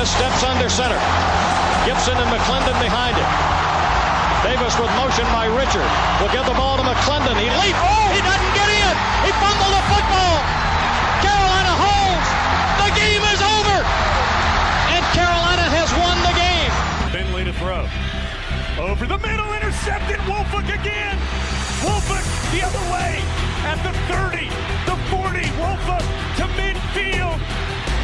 Davis steps under center. Gibson and McClendon behind him. Davis with motion by Richard. Will give the ball to McClendon. He leaps. Oh, he doesn't get in. He fumbled the football. Carolina holds. The game is over. And Carolina has won the game. Finley to throw. Over the middle, intercepted. Wolford again. Wolford the other way. At the 30, the 40. Wolford to midfield.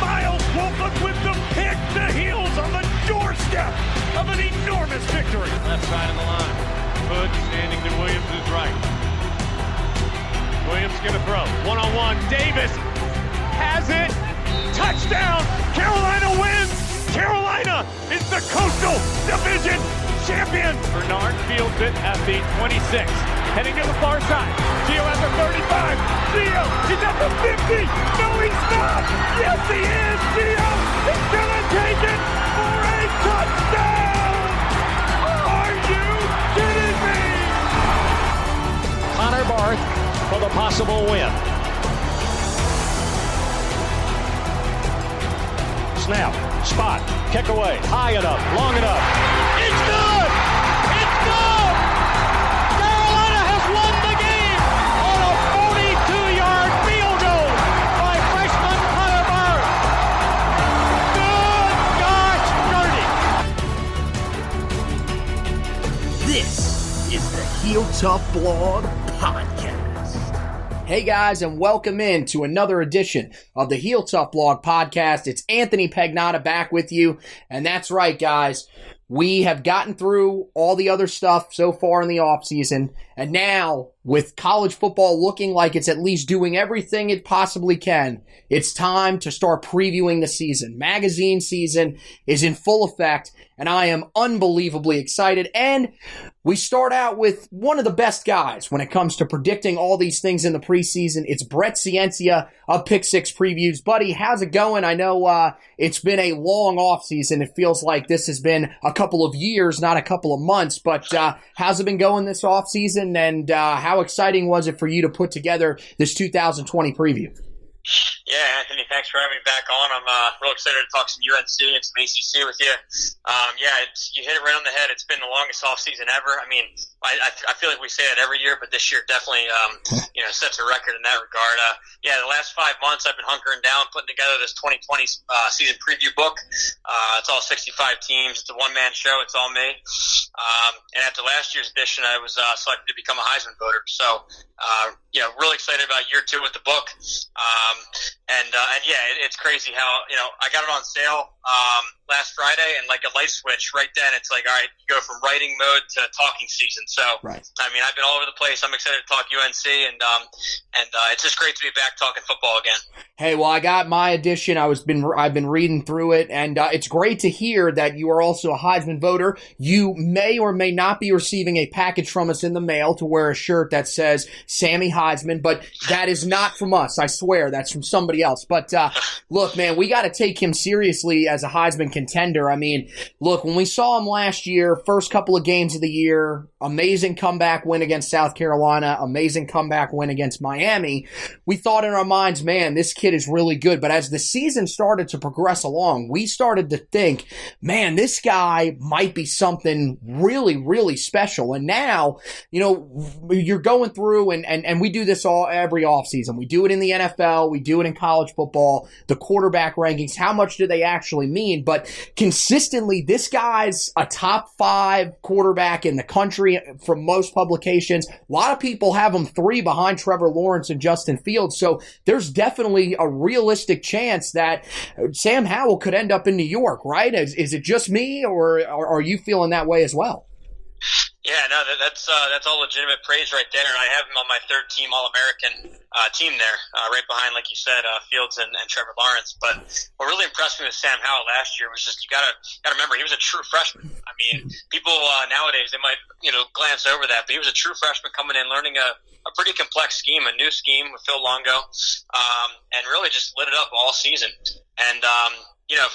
Miles Wolford with the pick. The heels on the doorstep of an enormous victory. Left side of the line. Hood standing to Williams' right. Williams gonna throw. One-on-one. Davis has it. Touchdown! Carolina wins! Carolina is the Coastal Division champion! Bernard fields it at the 26. Heading to the far side. Gio at the 35. Gio is at the 50. No, he's not. Yes, he is. Gio is going to take it for a touchdown. Are you kidding me? Connor Barth for the possible win. Snap, spot, kick away, high enough, long enough. It's good! It's good! Carolina has won the game on a 42-yard field goal by freshman Connor Barth. Good gosh, dirty! This is the Heel Tough Blog Podcast. Hey guys, and welcome in to another edition of the Heel Tough Blog Podcast. It's Anthony Pagnotta back with you, and that's right, guys. We have gotten through all the other stuff so far in the offseason, and now, with college football looking like it's at least doing everything it possibly can, it's time to start previewing the season. Magazine season is in full effect, and I am unbelievably excited. And we start out with one of the best guys when it comes to predicting all these things in the preseason. It's Brett Ciancia of Pick Six Previews. Buddy, how's it going? I know it's been a long offseason. It feels like this has been a couple of years, not a couple of months. But how's it been going this offseason? And how exciting was it for you to put together this 2020 preview? Yeah, Anthony, thanks for having me back on. I'm real excited to talk some UNC and some ACC with you. You hit it right on the head. It's been the longest off season ever. I mean, I feel like we say that every year, but this year definitely sets a record in that regard. The last 5 months I've been hunkering down, putting together this 2020 season preview book. It's all 65 teams. It's a one-man show. It's all me. And after last year's edition, I was selected to become a Heisman voter. So, really excited about year 2 with the book. It's crazy how, I got it on sale last Friday, and like a light switch right then, it's like, all right, you go from writing mode to talking season. So, right. I mean, I've been all over the place. I'm excited to talk UNC, and it's just great to be back talking football again. Hey, well, I got my edition. I've been reading through it, and it's great to hear that you are also a Heisman voter. You may or may not be receiving a package from us in the mail to wear a shirt that says Sammy Heisman, but that is not from us. I swear that's from somebody else. But look, man, we got to take him seriously as a Heisman contender. I mean, look, when we saw him last year, first couple of games of the year, amazing comeback win against South Carolina, amazing comeback win against Miami, we thought in our minds, man, this kid is really good. But as the season started to progress along, we started to think, man, this guy might be something really, really special. And now, you're going through, and we do this every offseason. We do it in the NFL. We do it in college football. The quarterback rankings, how much do they actually mean? But consistently, this guy's a top 5 quarterback in the country from most publications. A lot of people have him 3 behind Trevor Lawrence and Justin Fields. So there's definitely a realistic chance that Sam Howell could end up in New York, right? Is it just me, or are you feeling that way as well? Yeah, no, that's all legitimate praise right there, and I have him on my third-team All-American team there, right behind, like you said, Fields and Trevor Lawrence. But what really impressed me with Sam Howell last year was just you gotta remember he was a true freshman. I mean, people nowadays they might glance over that, but he was a true freshman coming in, learning a pretty complex scheme, a new scheme with Phil Longo, and really just lit it up all season. And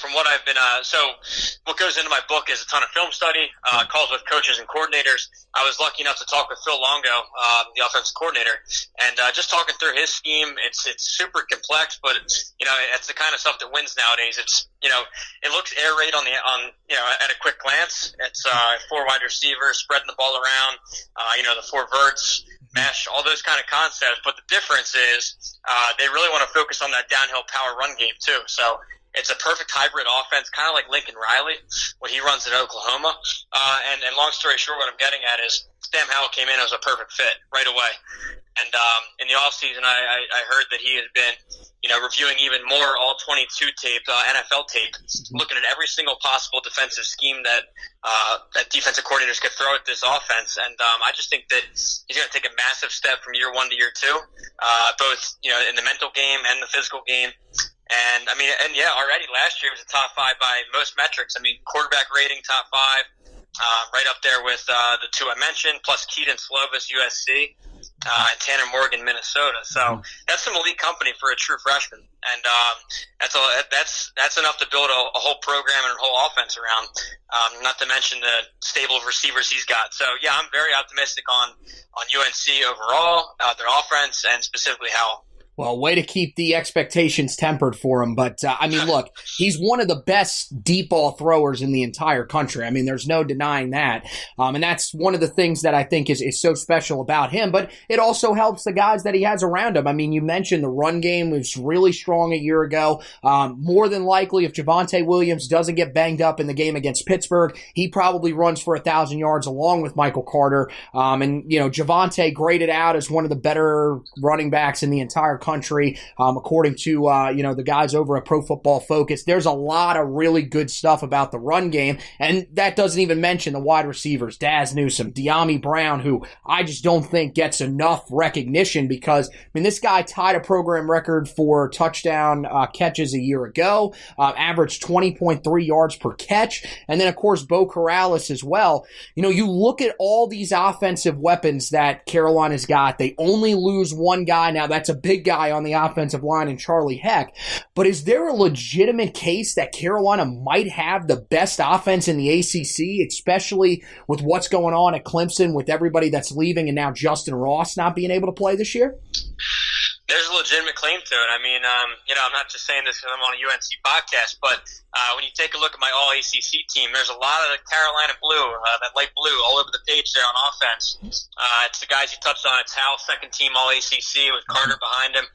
from what I've been, so what goes into my book is a ton of film study, calls with coaches and coordinators. I was lucky enough to talk with Phil Longo, the offensive coordinator, and just talking through his scheme. It's super complex, but it's the kind of stuff that wins nowadays. It's it looks air raid on at a quick glance. It's 4 wide receivers spreading the ball around, the 4 verts, mesh, all those kind of concepts. But the difference is they really want to focus on that downhill power run game too. So it's a perfect hybrid offense, kind of like Lincoln Riley, what he runs in Oklahoma. And long story short, what I'm getting at is Sam Howell came in as a perfect fit right away. And in the offseason, I heard that he has been, reviewing even more all-22 tape, NFL tape, looking at every single possible defensive scheme that defensive coordinators could throw at this offense. And I just think that he's going to take a massive step from year 1 to year 2, both, in the mental game and the physical game. And already last year was a top 5 by most metrics. Quarterback rating, top 5, right up there with the 2 I mentioned, plus Keaton Slovis, USC, and Tanner Morgan, Minnesota. So that's some elite company for a true freshman, and that's enough to build a whole program and a whole offense around. Not to mention the stable of receivers he's got. So yeah, I'm very optimistic on UNC overall, their offense, and specifically how. Well, way to keep the expectations tempered for him. But, look, he's one of the best deep ball throwers in the entire country. There's no denying that. And that's one of the things that I think is so special about him. But it also helps the guys that he has around him. You mentioned the run game was really strong a year ago. More than likely, if Javonte Williams doesn't get banged up in the game against Pittsburgh, he probably runs for 1,000 yards along with Michael Carter. Javonte graded out as one of the better running backs in the entire country, according to the guys over at Pro Football Focus. There's a lot of really good stuff about the run game, and that doesn't even mention the wide receivers, Daz Newsome, De'Ami Brown, who I just don't think gets enough recognition because this guy tied a program record for touchdown catches a year ago, averaged 20.3 yards per catch, and then of course Bo Corrales as well. You look at all these offensive weapons that Carolina's got. They only lose one guy. Now that's a big guy on the offensive line in Charlie Heck, but is there a legitimate case that Carolina might have the best offense in the ACC, especially with what's going on at Clemson with everybody that's leaving and now Justin Ross not being able to play this year? There's a legitimate claim to it. I'm not just saying this because I'm on a UNC podcast, but when you take a look at my all-ACC team, there's a lot of the Carolina blue, that light blue, all over the page there on offense. It's the guys you touched on. It's Howell, second-team all-ACC with Carter behind him.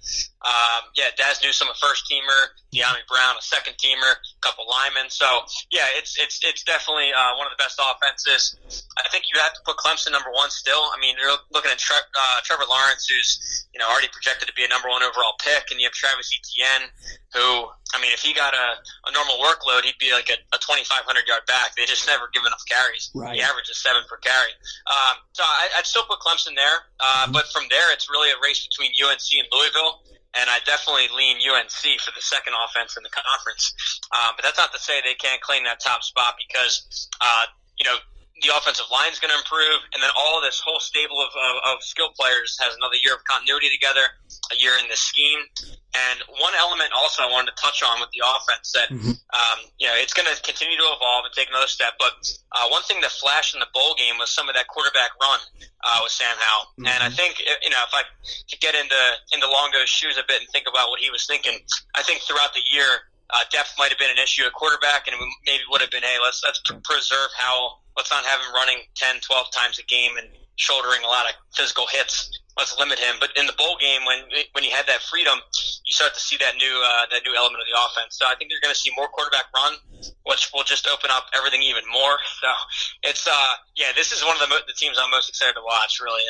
Daz Newsome, a first-teamer. De'Ami Brown, a second-teamer. A couple linemen. So, yeah, it's definitely one of the best offenses. I think you have to put Clemson number 1 still. You're looking at Trevor Lawrence, who's already projected to be a number 1 overall pick, and you have Travis Etienne, who, if he got a normal workload, he'd be like a 2,500-yard back. They just never give enough carries. Right. He averages 7 per carry. So I'd still put Clemson there. But from there, it's really a race between UNC and Louisville. And I definitely lean UNC for the second offense in the conference. But that's not to say they can't claim that top spot because, the offensive line is going to improve, and then all this whole stable of skill players has another year of continuity together, a year in this scheme. And one element also I wanted to touch on with the offense that, it's going to continue to evolve and take another step. But one thing that flashed in the bowl game was some of that quarterback run with Sam Howell. And I think, if I could get into Longo's shoes a bit and think about what he was thinking, I think throughout the year, depth might have been an issue at quarterback, and it maybe would have been, hey, let's preserve Howell. Let's not have him running 10, 12 times a game and shouldering a lot of physical hits. Let's limit him. But in the bowl game, when he had that freedom, you start to see that new element of the offense. So I think you're going to see more quarterback run, which will just open up everything even more. So it's this is one of the teams I'm most excited to watch. Really,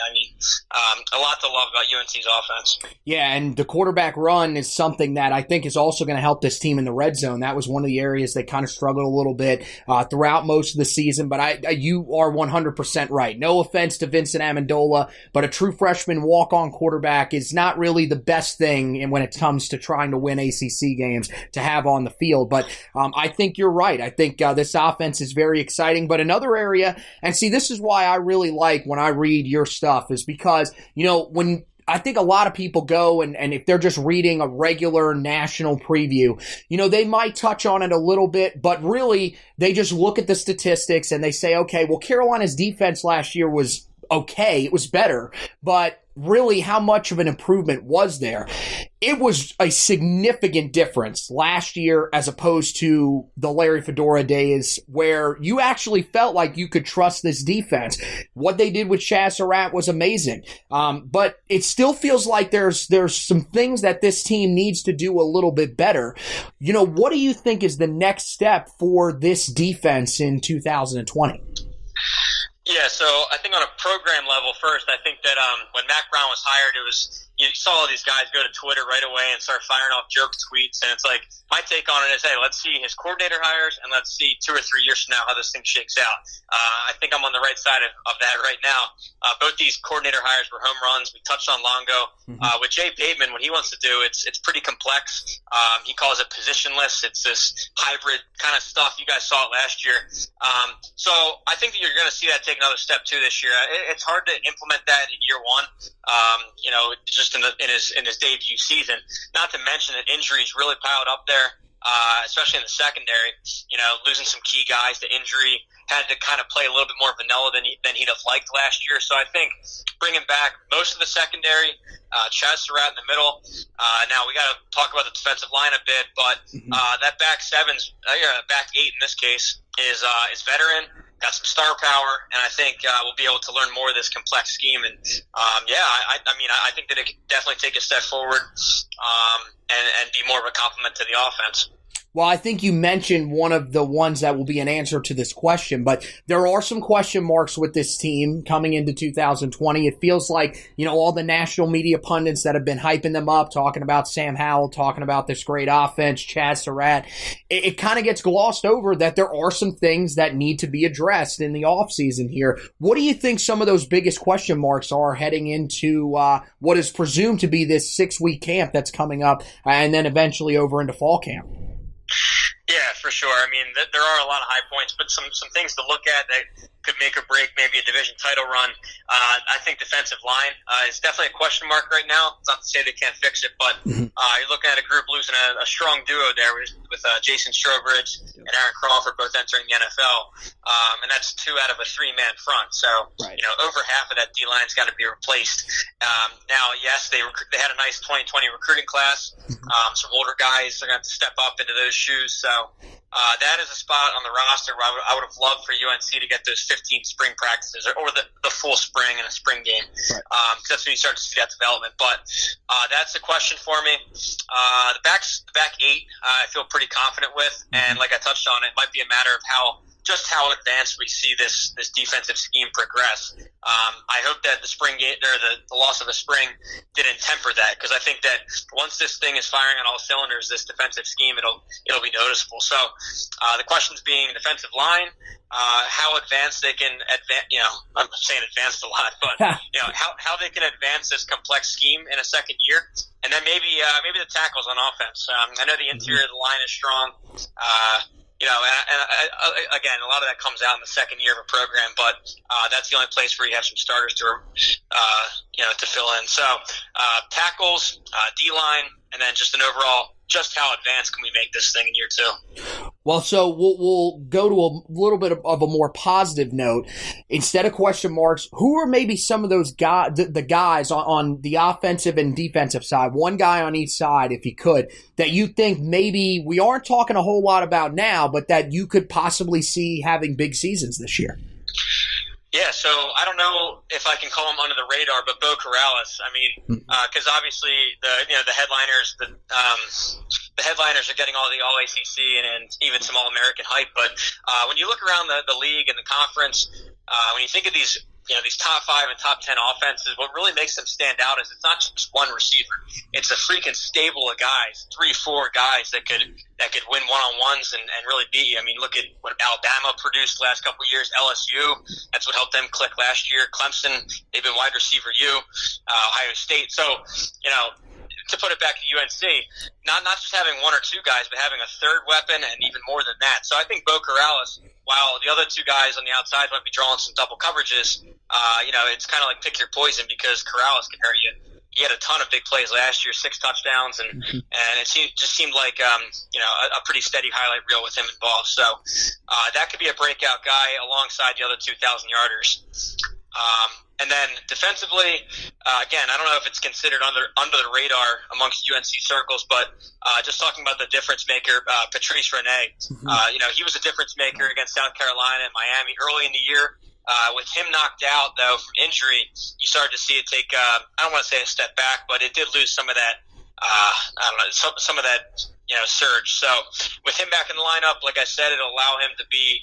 a lot to love about UNC's offense. Yeah, and the quarterback run is something that I think is also going to help this team in the red zone. That was one of the areas they kind of struggled a little bit throughout most of the season. But you are 100% right. No offense to Vincent Amendola, but a true freshman walk-on quarterback is not really the best thing when it comes to trying to win ACC games to have on the field. But I think you're right. I think this offense is very exciting. But another area, and see, this is why I really like when I read your stuff, is because, when I think a lot of people go and if they're just reading a regular national preview, they might touch on it a little bit, but really they just look at the statistics and they say, okay, well, Carolina's defense last year was okay. It was better, but really how much of an improvement was there? It was a significant difference last year as opposed to the Larry Fedora days where you actually felt like you could trust this defense. What they did with Chaz Surratt was amazing. But it still feels like there's some things that this team needs to do a little bit better. What do you think is the next step for this defense in 2020? Yeah, so I think on a program level first, I think that when Mack Brown was hired, you saw all these guys go to Twitter right away and start firing off joke tweets, and it's like, my take on it is, hey, let's see his coordinator hires, and let's see 2 or 3 years from now how this thing shakes out. I think I'm on the right side of that right now. Both these coordinator hires were home runs. We touched on Longo. With Jay Bateman, what he wants to do, it's pretty complex. He calls it positionless. It's this hybrid kind of stuff. You guys saw it last year. So I think that you're going to see that take another step too this year. It's hard to implement that in year one. Just in his debut season. Not to mention that injuries really piled up there, especially in the secondary. Losing some key guys to injury, had to kind of play a little bit more vanilla than he'd have liked last year. So I think bringing back most of the secondary, Chaz Surratt in the middle. Now we got to talk about the defensive line a bit, but that back back eight in this case is veteran. Got some star power, and I think we'll be able to learn more of this complex scheme. And I think that it could definitely take a step forward and be more of a complement to the offense. Well, I think you mentioned one of the ones that will be an answer to this question, but there are some question marks with this team coming into 2020. It feels like, all the national media pundits that have been hyping them up, talking about Sam Howell, talking about this great offense, Chaz Surratt, it kind of gets glossed over that there are some things that need to be addressed in the offseason here. What do you think some of those biggest question marks are heading into what is presumed to be this 6-week camp that's coming up and then eventually over into fall camp? Yeah, for sure. I mean, there are a lot of high points, but some things to look at that could make or break maybe a division title run. I think defensive line is definitely a question mark right now. It's not to say they can't fix it, but you're looking at a group losing a strong duo there with Jason Strobridge and Aaron Crawford both entering the NFL, and that's 2 out of a 3-man front. So over half of that D line's got to be replaced. Now, yes, they had a nice 2020 recruiting class. Some older guys are going to have to step up into those shoes. So that is a spot on the roster where I would have loved for UNC to get those 15 spring practices or the full spring and a spring game. Because that's when you start to see that development. But that's a question for me. The back 8, I feel pretty confident with. And like I touched on, it might be a matter of how advanced we see this defensive scheme progress. I hope that the spring game or the loss of the spring didn't temper that, because I think that once this thing is firing on all cylinders, this defensive scheme, it'll be noticeable. So the questions being defensive line, how advanced they can advance. I'm saying advanced a lot, but how they can advance this complex scheme in a second year, and then maybe the tackles on offense. I know the interior of the line is strong. Again, a lot of that comes out in the second year of a program, but that's the only place where you have some starters to fill in. So tackles, D-line, and then just an overall, just how advanced can we make this thing in year 2? Well, so we'll go to a little bit of a more positive note. Instead of question marks, who are maybe some of those guys, the guys on the offensive and defensive side, one guy on each side, if you could, that you think maybe we aren't talking a whole lot about now, but that you could possibly see having big seasons this year? Yeah, so I don't know if I can call him under the radar, but Bo Corrales. I mean, because obviously the headliners, the headliners are getting all the All ACC and even some All American hype. But when you look around the league and the conference, when you think of these top 5 and top 10 offenses, what really makes them stand out is it's not just one receiver. It's a freaking stable of guys, 3-4 guys that could win one-on-ones and really beat you. I mean, look at what Alabama produced the last couple of years. LSU, that's what helped them click last year. Clemson, they've been wide receiver U. Ohio State. So, to put it back to UNC, not just having 1 or 2 guys, but having a third weapon and even more than that. So I think Bo Corrales, while the other 2 guys on the outside might be drawing some double coverages, it's kind of like pick your poison, because Corrales can hurt you. he had a ton of big plays last year, 6 touchdowns, and it just seemed like a pretty steady highlight reel with him involved. So that could be a breakout guy alongside the other 2,000 yarders. And then defensively, again, I don't know if it's considered under the radar amongst UNC circles, but just talking about the difference maker, Patrice Rene, he was a difference maker against South Carolina and Miami early in the year. With him knocked out, though, from injury, you started to see it take, I don't want to say a step back, but it did lose some of that, some of that, surge. So with him back in the lineup, like I said, it'll allow him to be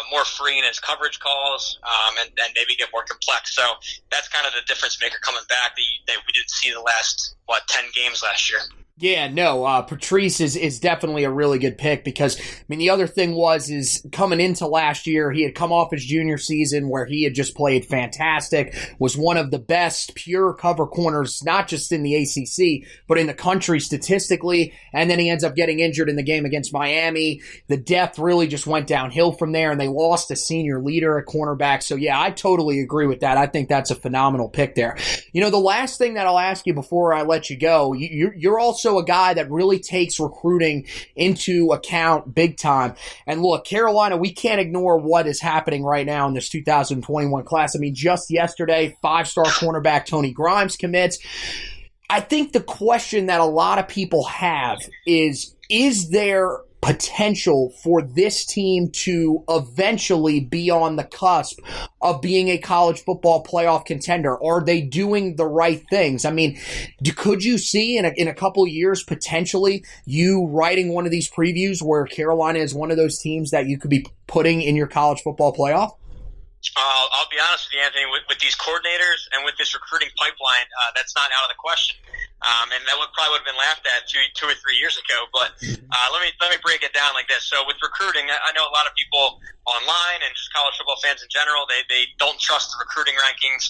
more free in his coverage calls and maybe get more complex. So that's kind of the difference maker coming back that we didn't see the last, 10 games last year. Yeah, no, Patrice is definitely a really good pick because, the other thing is coming into last year, he had come off his junior season where he had just played fantastic, was one of the best pure cover corners, not just in the ACC, but in the country statistically, and then he ends up getting injured in the game against Miami. The depth really just went downhill from there, and they lost a senior leader at cornerback. So, yeah, I totally agree with that. I think that's a phenomenal pick there. The last thing that I'll ask you before I let you go, you're also a guy that really takes recruiting into account big time. And look, Carolina, we can't ignore what is happening right now in this 2021 class. Just yesterday, 5-star cornerback Tony Grimes commits. I think the question that a lot of people have is there potential for this team to eventually be on the cusp of being a college football playoff contender? Are they doing the right things? Could you see in a couple of years potentially you writing one of these previews where Carolina is one of those teams that you could be putting in your college football playoff? I'll be honest with you, Anthony, with these coordinators and with this recruiting pipeline, that's not out of the question. And that probably would have been laughed at two or 3 years ago. But let me break it down like this. So with recruiting, I know a lot of people online and just college football fans in general, they don't trust the recruiting rankings.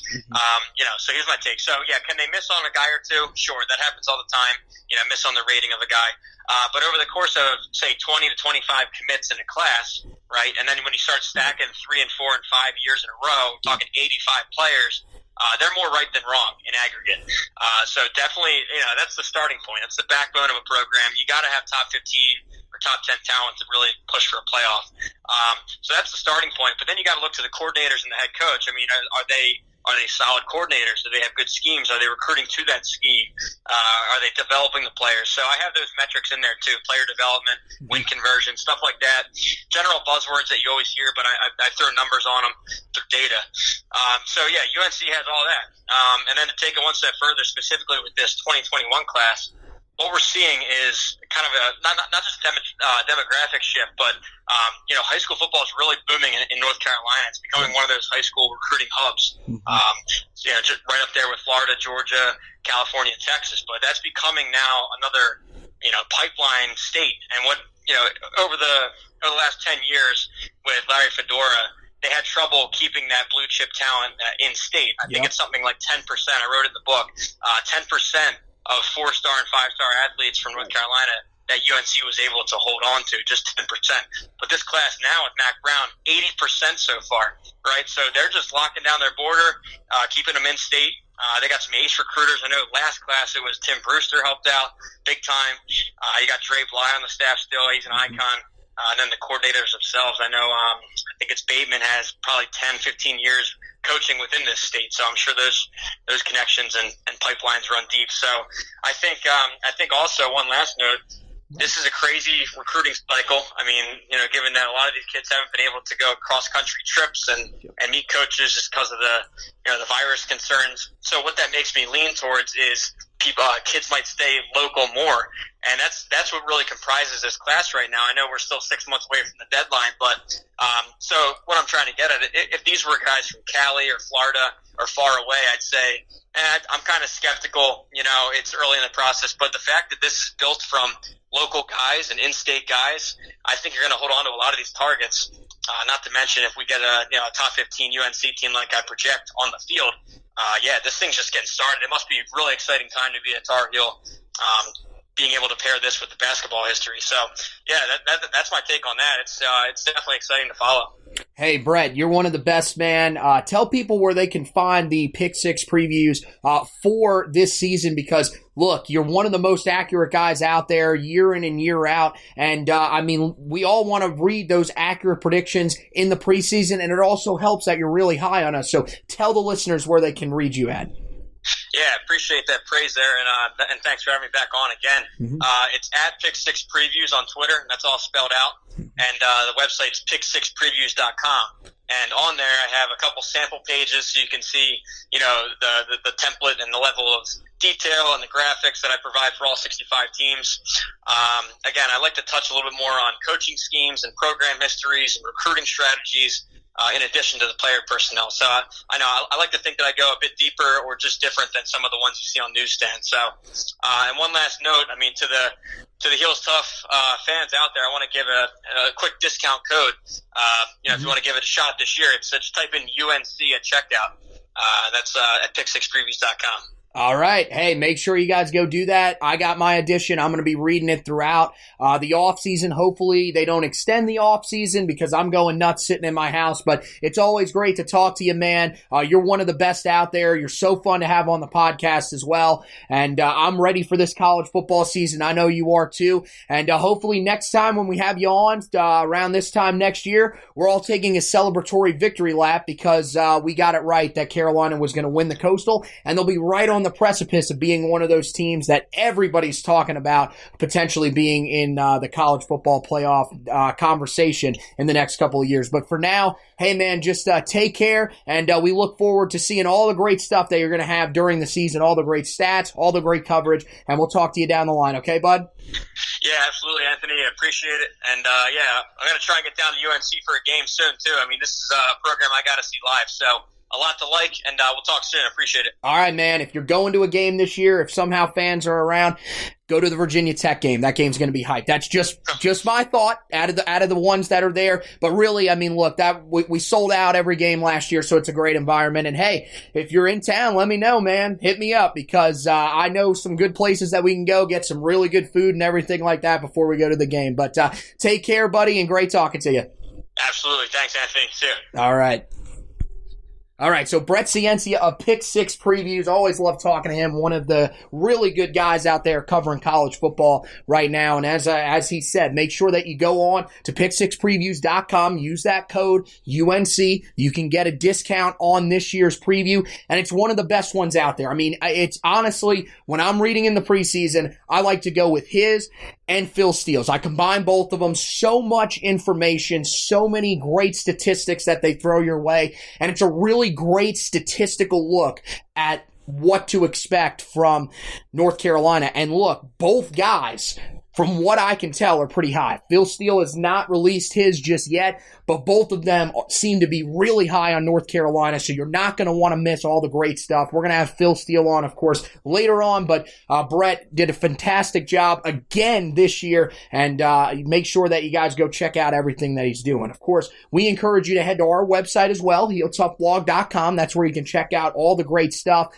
So here's my take. So yeah, can they miss on a guy or two? Sure, that happens all the time. Miss on the rating of a guy. But over the course of say 20 to 25 commits in a class, right? And then when you start stacking 3 and 4 and 5 years in a row, talking 85 players. They're more right than wrong in aggregate. So definitely, that's the starting point. That's the backbone of a program. You got to have top 15 or top 10 talent to really push for a playoff. So that's the starting point. But then you got to look to the coordinators and the head coach. Are they solid coordinators? Do they have good schemes? Are they recruiting to that scheme? Are they developing the players? So I have those metrics in there too: player development, win conversion, stuff like that. General buzzwords that you always hear, but I throw numbers on them through data. So yeah, UNC has all that. And then to take it one step further, specifically with this 2021 class, what we're seeing is kind of a not just demographic shift, but high school football is really booming in North Carolina. It's becoming one of those high school recruiting hubs. Just right up there with Florida, Georgia, California, and Texas. But that's becoming now another pipeline state. And what over the last 10 years with Larry Fedora, they had trouble keeping that blue chip talent in state. I think it's something like 10%. I wrote it in the book. 10% of 4-star and 5-star athletes from North Carolina that UNC was able to hold on to, just 10%. But this class now with Mack Brown, 80% so far, right? So they're just locking down their border, keeping them in state. They got some ace recruiters. I know last class it was Tim Brewster helped out big time. You got Dre Bly on the staff still. He's an icon. And then the coordinators themselves, I know, I think it's Bateman has probably 10, 15 years coaching within this state. So I'm sure those connections and pipelines run deep. So I think also one last note, this is a crazy recruiting cycle. Given that a lot of these kids haven't been able to go cross-country trips and meet coaches just because of the virus concerns. So what that makes me lean towards is kids might stay local more, and that's what really comprises this class right now. I know we're still 6 months away from the deadline, but so what I'm trying to get at, if these were guys from Cali or Florida or far away, I'd say I'm kind of skeptical. It's early in the process, but the fact that this is built from local guys and in-state guys, I think you're going to hold on to a lot of these targets. Not to mention if we get a top 15 UNC team like I project on the field, this thing's just getting started. It must be a really exciting time to be a Tar Heel, being able to pair this with the basketball history. So, yeah, that's my take on that. It's definitely exciting to follow. Hey, Brett, you're one of the best, man. Tell people where they can find the Pick Six previews for this season because, look, you're one of the most accurate guys out there year in and year out. And, we all want to read those accurate predictions in the preseason, and it also helps that you're really high on us. So tell the listeners where they can read you at. Yeah, appreciate that praise there, and thanks for having me back on again. Mm-hmm. It's at Pick Six Previews on Twitter, and that's all spelled out. And the website's pick6previews.com. And on there, I have a couple sample pages so you can see, the template and the level of detail and the graphics that I provide for all 65 teams. Again, I like to touch a little bit more on coaching schemes and program histories and recruiting strategies. In addition to the player personnel. So I know I like to think that I go a bit deeper or just different than some of the ones you see on newsstands. So, and one last note, to the Heels Tough fans out there, I want to give a quick discount code. If you want to give it a shot this year, it's just type in UNC at checkout. That's at pick6previews.com. All right. Hey, make sure you guys go do that. I got my edition. I'm going to be reading it throughout the off season. Hopefully they don't extend the off season because I'm going nuts sitting in my house, but it's always great to talk to you, man. You're one of the best out there. You're so fun to have on the podcast as well. And I'm ready for this college football season. I know you are too. And hopefully next time when we have you on around this time next year, we're all taking a celebratory victory lap because we got it right that Carolina was going to win the Coastal, and they'll be right on the precipice of being one of those teams that everybody's talking about potentially being in the college football playoff conversation in the next couple of years. But for now, hey man, just take care, and we look forward to seeing all the great stuff that you're going to have during the season, all the great stats, all the great coverage, and we'll talk to you down the line. Okay, bud? Yeah, absolutely, Anthony. I appreciate it. And, I'm going to try and get down to UNC for a game soon, too. This is a program I got to see live, so a lot to like, and we'll talk soon. I appreciate it. All right, man. If you're going to a game this year, if somehow fans are around, go to the Virginia Tech game. That game's going to be hyped. That's just my thought out of the ones that are there. But really, look, that we sold out every game last year, so it's a great environment. And hey, if you're in town, let me know, man. Hit me up because I know some good places that we can go get some really good food and everything like that before we go to the game. But take care, buddy, and great talking to you. Absolutely. Thanks, Anthony. See you. All right, so Brett Ciancia of Pick Six Previews. Always love talking to him. One of the really good guys out there covering college football right now. And as he said, make sure that you go on to pick6previews.com. Use that code UNC. You can get a discount on this year's preview, and it's one of the best ones out there. It's honestly, when I'm reading in the preseason, I like to go with his and Phil Steele's. I combine both of them. So much information, so many great statistics that they throw your way, and it's a really great statistical look at what to expect from North Carolina. And look, both guys, from what I can tell, are pretty high. Phil Steele has not released his just yet, but both of them seem to be really high on North Carolina, so you're not going to want to miss all the great stuff. We're going to have Phil Steele on, of course, later on, but Brett did a fantastic job again this year, and make sure that you guys go check out everything that he's doing. Of course, we encourage you to head to our website as well, HeelToughBlog.com. That's where you can check out all the great stuff.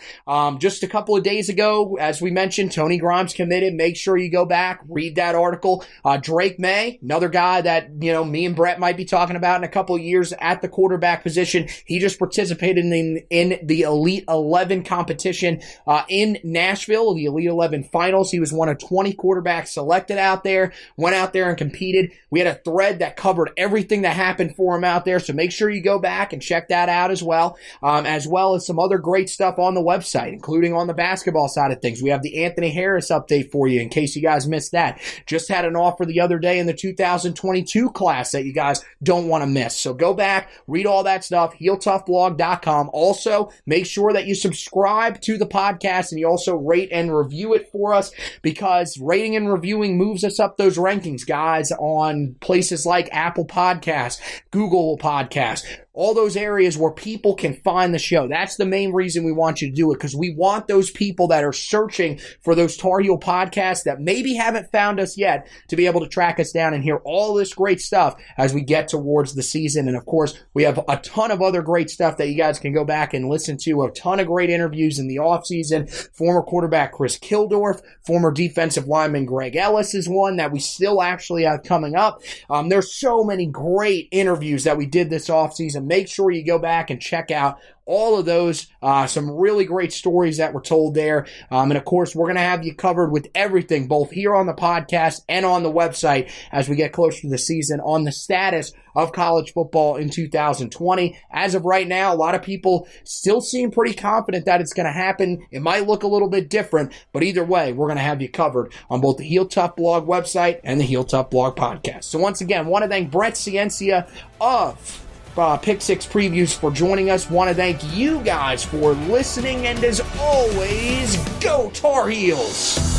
Just a couple of days ago, as we mentioned, Tony Grimes committed. Make sure you go back, read that article. Drake May, another guy that me and Brett might be talking about in a couple of years at the quarterback position. He just participated in the Elite 11 competition in Nashville, the Elite 11 finals. He was one of 20 quarterbacks selected out there, went out there and competed. We had a thread that covered everything that happened for him out there, so make sure you go back and check that out as well as some other great stuff on the website, including on the basketball side of things. We have the Anthony Harris update for you in case you guys missed that. Just had an offer the other day in the 2022 class that you guys don't want to miss. So go back, read all that stuff, HeelToughBlog.com. Also, make sure that you subscribe to the podcast and you also rate and review it for us, because rating and reviewing moves us up those rankings, guys, on places like Apple Podcasts, Google Podcasts, all those areas where people can find the show. That's the main reason we want you to do it, because we want those people that are searching for those Tar Heel podcasts that maybe haven't found us yet to be able to track us down and hear all this great stuff as we get towards the season. And of course, we have a ton of other great stuff that you guys can go back and listen to, a ton of great interviews in the offseason. Former quarterback Chris Kildorf, former defensive lineman Greg Ellis is one that we still actually have coming up. There's so many great interviews that we did this offseason. Make sure you go back and check out all of those, some really great stories that were told there. And of course, we're going to have you covered with everything, both here on the podcast and on the website as we get closer to the season, on the status of college football in 2020. As of right now, a lot of people still seem pretty confident that it's going to happen. It might look a little bit different, but either way, we're going to have you covered on both the Heel Tough Blog website and the Heel Tough Blog podcast. So once again, want to thank Brett Ciancia of Pick Six Previews for joining us. Want to thank you guys for listening, and as always, go Tar Heels!